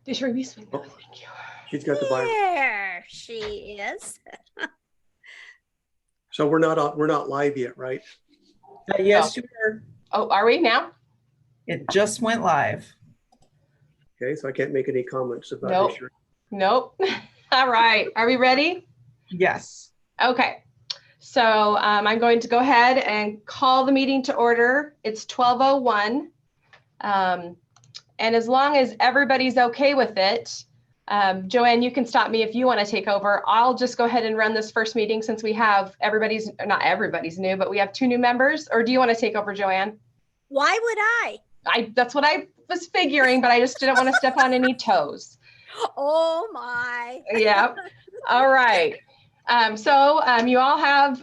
Is your Reese? Oh. Thank you. She's got the Bible. There she is. So we're not live yet, right? Yes, you are. Oh, are we now? It just went live. Okay, so I can't make any comments about Nope. this. Nope. All right. Are we ready? Yes. Okay. So I'm going to go ahead and call the meeting to order. It's 12:01. And as long as everybody's okay with it, Joanne, you can stop me if you want to take over. I'll just go ahead and run this first meeting since we have not everybody's new, but we have 2 new members. Or do you want to take over, Joanne? Why would I? That's what I was figuring, but I just didn't want to step on any toes. Oh my. Yeah. All right. So you all have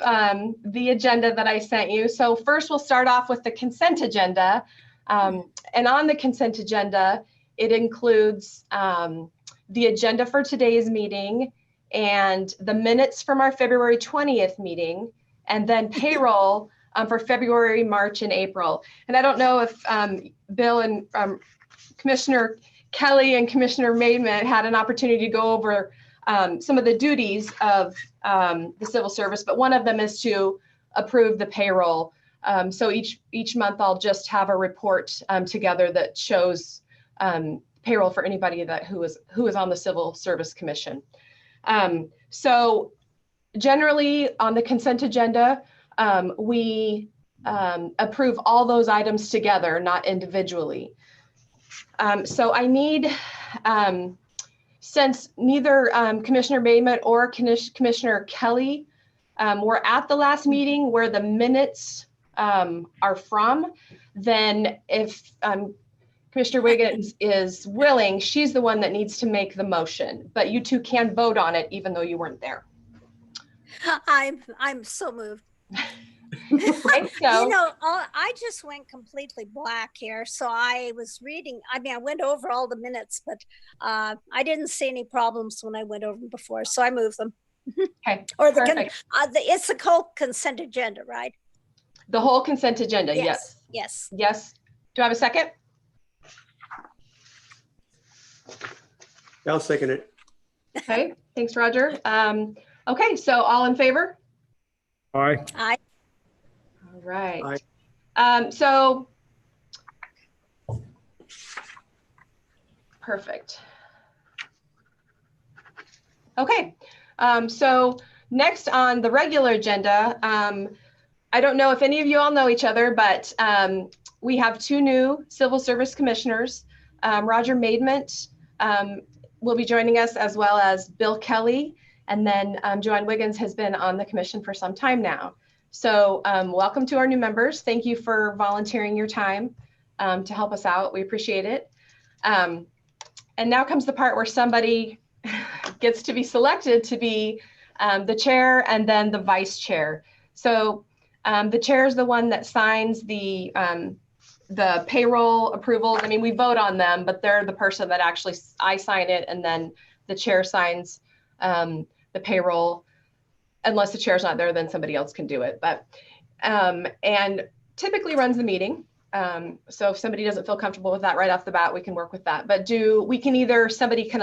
the agenda that I sent you. So first we'll start off with the consent agenda. And on the consent agenda, it includes the agenda for today's meeting and the minutes from our February 20th meeting, and then payroll for February, March, and April. And I don't know if Bill and Commissioner Kelly and Commissioner Maidment had an opportunity to go over some of the duties of the civil service, but one of them is to approve the payroll. So each month I'll just have a report together that shows payroll for anybody who is on the Civil Service Commission. So generally on the consent agenda, we approve all those items together, not individually. So I need, since neither Commissioner Maidment or Commissioner Kelly were at the last meeting where the minutes are from, then if Commissioner Wiggins is willing, she's the one that needs to make the motion, but you two can vote on it even though you weren't there. I'm so moved. Okay, so, You know, I just went completely black here. So I was reading, I went over all the minutes, but I didn't see any problems when I went over them before. So I moved them. okay, Or perfect. it's the whole consent agenda, right? The whole consent agenda, yes. Yes. Yes. Do I have a second? I'll second it. Okay, thanks, Roger. Okay, so all in favor? Aye. I All right. Aye. So perfect. Okay, so next on the regular agenda, I don't know if any of you all know each other, but we have 2 new civil service commissioners. Roger Maidment will be joining us, as well as Bill Kelly, and then Joanne Wiggins has been on the commission for some time now. So welcome to our new members. Thank you for volunteering your time to help us out. We appreciate it. And now comes the part where somebody gets to be selected to be the chair and then the vice chair. So the chair is the one that signs the payroll approvals. I mean, we vote on them, but they're the person that actually, I sign it, and then the chair signs the payroll. Unless the chair's not there, then somebody else can do it. But and typically runs the meeting. So if somebody doesn't feel comfortable with that right off the bat, we can work with that. But somebody can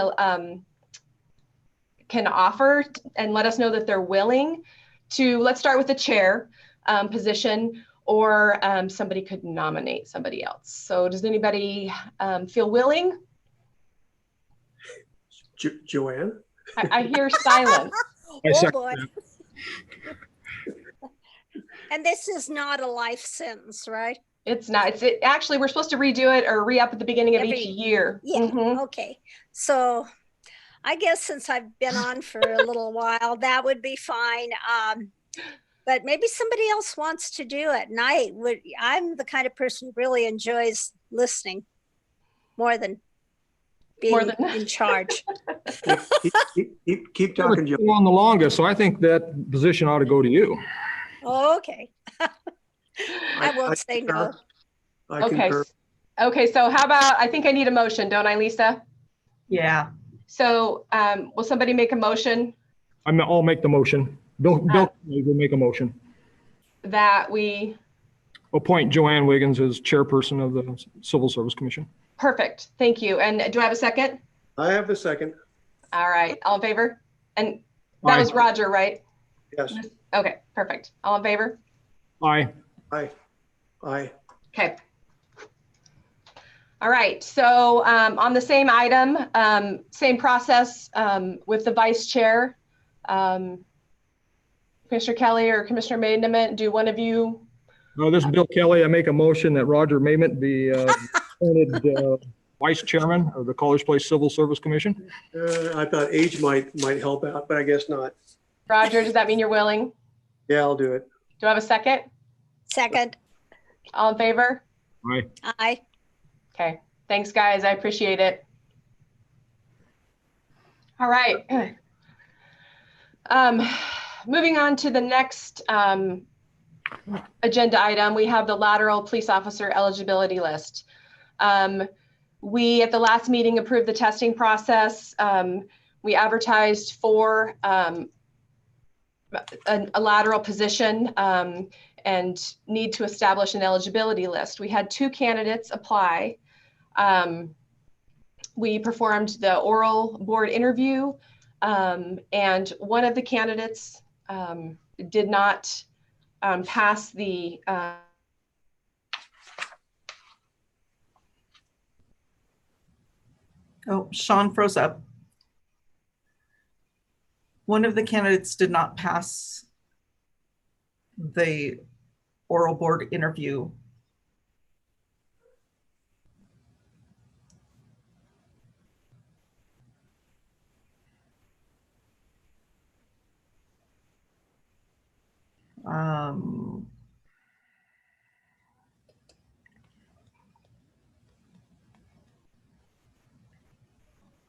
offer and let us know that they're willing to, let's start with the chair position, or somebody could nominate somebody else. So does anybody feel willing? Joanne? I hear silence. oh boy. And this is not a life sentence, right? It's not. Actually, we're supposed to redo it or re-up at the beginning of each year. Yeah. Mhm. Okay. So I guess since I've been on for a little while, that would be fine. But maybe somebody else wants to do it. And I'm the kind of person who really enjoys listening more than being in charge. Keep talking, Joe. You're on the longest, so I think that position ought to go to you. Oh, okay. I won't say no. I Okay. concur. Okay. So how about, I think I need a motion, don't I, Lisa? Yeah. So will somebody make a motion I'll make the motion. Bill will make a motion. that we, Appoint Joanne Wiggins as chairperson of the Civil Service Commission. perfect. Thank you. And do I have a second? I have a second. All right, all in favor? And that Aye. was Roger, right? Yes. Okay, perfect. All in favor? Aye. Aye. Aye. Okay. All right, so on the same item, same process with the vice chair. Commissioner Kelly or Commissioner Maidment, do one of you? No, this is Bill Kelly. I make a motion that Roger Mayment be appointed vice chairman of the College Place Civil Service Commission. I thought age might help out, but I guess not. Roger, does that mean you're willing? Yeah, I'll do it. Do I have a second? Second. All in favor? Aye. Aye. Okay, thanks guys, I appreciate it. All right. Moving on to the next agenda item, we have the Lateral Police Officer Eligibility List. We, at the last meeting, approved the testing process. We advertised for a lateral position and need to establish an eligibility list. We had 2 candidates apply. We performed the oral board interview, and one of the candidates did not pass the Oh, Sean froze up. One of the candidates did not pass the oral board interview.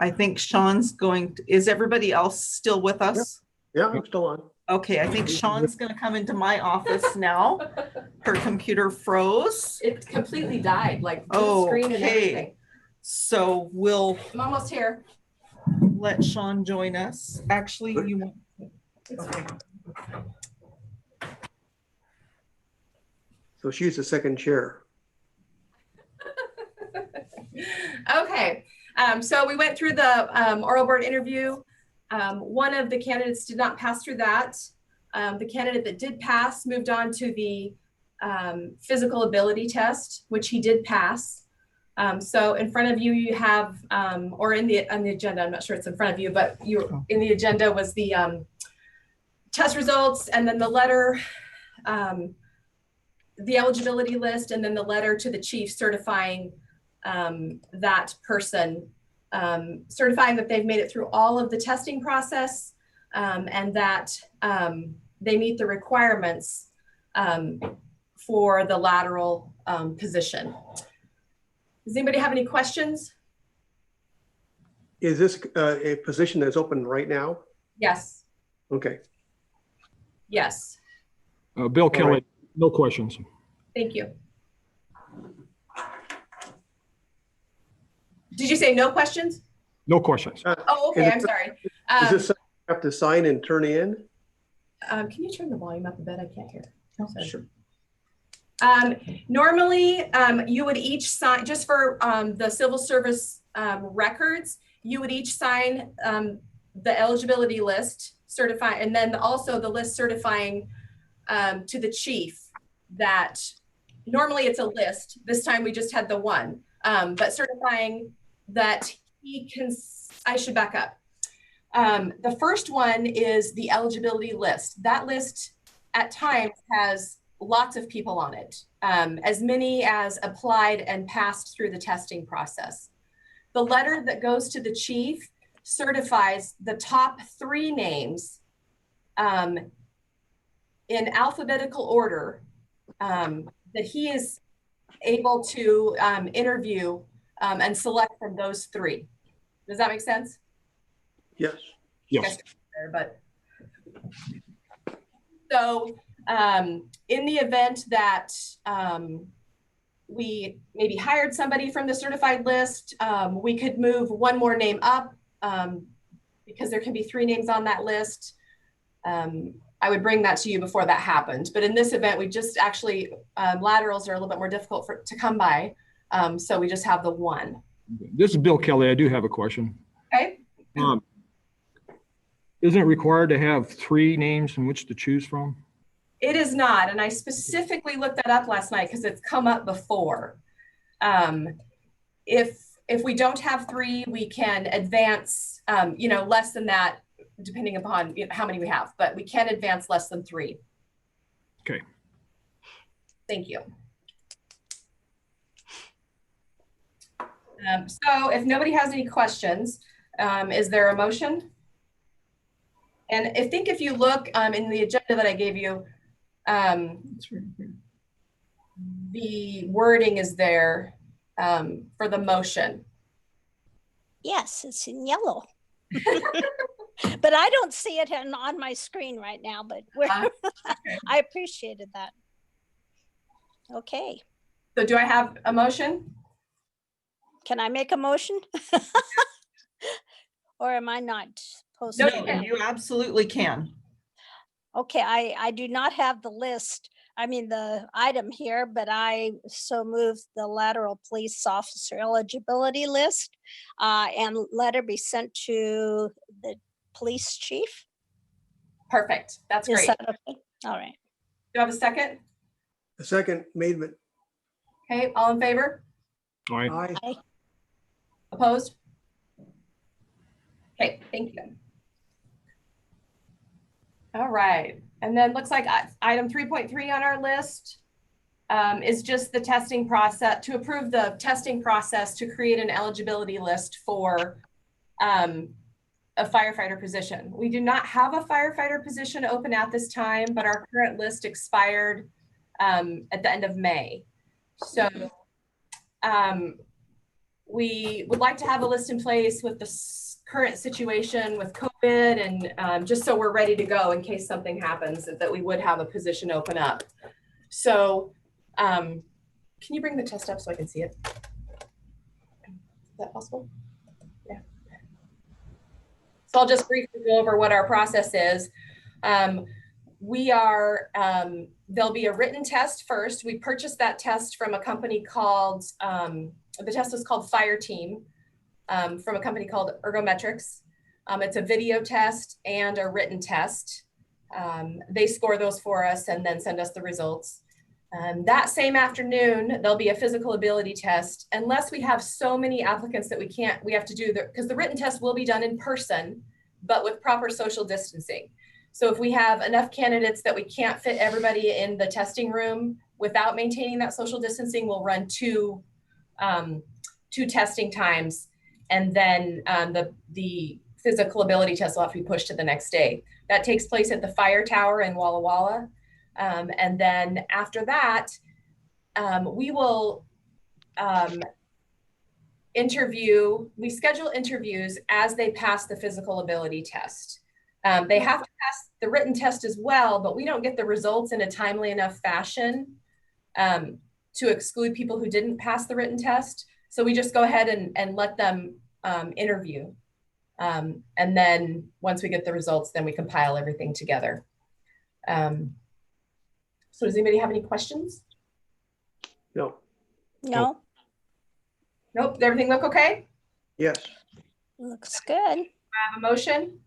I think Sean's going to, is everybody else still with us? Yeah, I'm still on. Okay, I think Sean's gonna come into my office now. Her computer froze. It completely died, like full screen and Okay, everything. so we'll I'm almost here. let Sean join us. Actually, you want, okay. So she's the second chair. Okay, so we went through the oral board interview. One of the candidates did not pass through that. The candidate that did pass moved on to the physical ability test, which he did pass. So in front of you, you have, or on the agenda, I'm not sure it's in front of you, but in the agenda was the test results, and then the letter, the eligibility list, and then the letter to the chief certifying that person, certifying that they've made it through all of the testing process, and that they meet the requirements for the lateral position. Does anybody have any questions? Is this a position that's open right now? Yes. Okay. Yes. Bill Kelly, right. no questions. Thank you. Did you say no questions? No questions. Oh, okay, I'm sorry. Is this something you have to sign and turn in? Can you turn the volume up a bit? I can't hear. Oh, sure. Normally, you would each sign, just for the civil service records, you would each sign the eligibility list certifying, and then also the list certifying to the chief that normally it's a list. This time we just had the one, but certifying that he can, I should back up. The first one is the eligibility list. That list at times has lots of people on it, as many as applied and passed through the testing process. The letter that goes to the chief certifies the top 3 names in alphabetical order that he is able to interview and select from those 3. Does that make sense? Yes. Yes. But so in the event that we maybe hired somebody from the certified list, we could move one more name up because there can be 3 names on that list. I would bring that to you before that happened. But in this event, we just actually, laterals are a little bit more difficult to come by. So we just have the one. This is Bill Kelly. I do have a question. Isn't it required to have 3 names in which to choose from? It is not, and I specifically looked that up last night because it's come up before. If we don't have 3, we can advance, less than that, depending upon how many we have, but we can advance less than 3. Okay. Thank you. So if nobody has any questions, is there a motion? And I think if you look in the agenda that I gave you, the wording is there for the motion. Yes, it's in yellow. But I don't see it on my screen right now, but I appreciated that. Okay. So do I have a motion? Can I make a motion? Or am I not supposed No, to? you can. You absolutely can. Okay, I do not have the list. I mean, the item here, but I so moved the lateral police officer eligibility list and letter be sent to the police chief. Perfect. That's Is great. that okay? All right. Do I have a second? A second, Maidment. Okay, all in favor? All right. Aye. Opposed? Okay, thank you. All right, and then looks like item 3.3 on our list is just the testing process, to approve the testing process to create an eligibility list for a firefighter position. We do not have a firefighter position open at this time, but our current list expired at the end of May. So we would like to have a list in place with the current situation with COVID and just so we're ready to go in case something happens, that we would have a position open up. So can you bring the test up so I can see it? Is that possible? Yeah. So I'll just briefly go over what our process is. There'll be a written test first. We purchased that test from a company called, the test is called Fire Team, from a company called Ergometrics. It's a video test and a written test. They score those for us and then send us the results. That same afternoon, there'll be a physical ability test, unless we have so many applicants that we have to do because the written test will be done in person, but with proper social distancing. So if we have enough candidates that we can't fit everybody in the testing room without maintaining that social distancing, we'll run two testing times. And then the physical ability test will have to be pushed to the next day. That takes place at the fire tower in Walla Walla. And then after that, we will we schedule interviews as they pass the physical ability test. They have to pass the written test as well, but we don't get the results in a timely enough fashion to exclude people who didn't pass the written test. So we just go ahead and let them interview. And then once we get the results, then we compile everything together. So does anybody have any questions? No. No, Nope. Does everything look okay? Yes. looks good. I have a motion.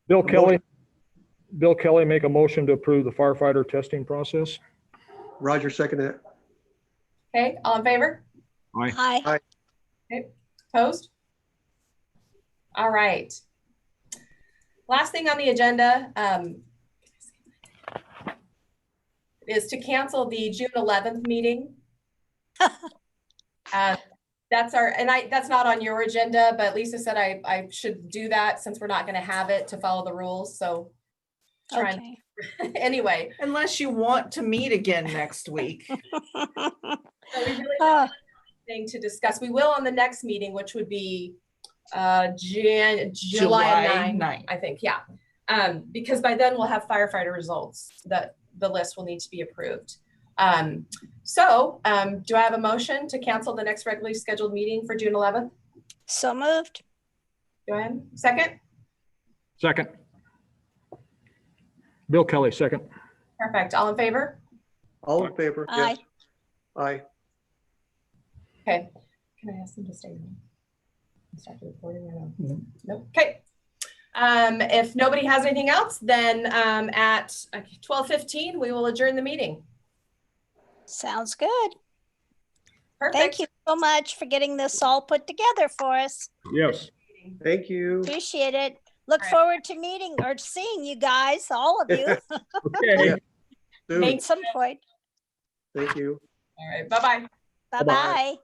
Bill Kelly make a motion to approve the firefighter testing process. Roger seconded it. Okay, all in favor? Aye. Aye. Okay, opposed? All right. Last thing on the agenda is to cancel the June 11th meeting. That's not on your agenda, but Lisa said I should do that since we're not going to have it to follow the rules. So Okay. anyway. Unless you want to meet again next week. So we really don't have anything to discuss. We will on the next meeting, which would be July 9th, I think. Yeah. Because by then we'll have firefighter results that the list will need to be approved. Do I have a motion to cancel the next regularly scheduled meeting for June 11th? So moved. Go ahead. Second? Second. Bill Kelly, second. Perfect. All in favor? All in favor? Aye. Yes. Aye. Okay. Can I ask them to stay on? Start the recording or no? Nope. Okay. If nobody has anything else, then at 12:15, we will adjourn the meeting. Sounds good. Perfect. Thank you so much for getting this all put together for us. Yes. Thank you. Appreciate it. Look All right. forward to meeting or seeing you guys, all of you, Okay. Yeah. Soon. at some point. Thank you. All right. Bye-bye. Bye-bye.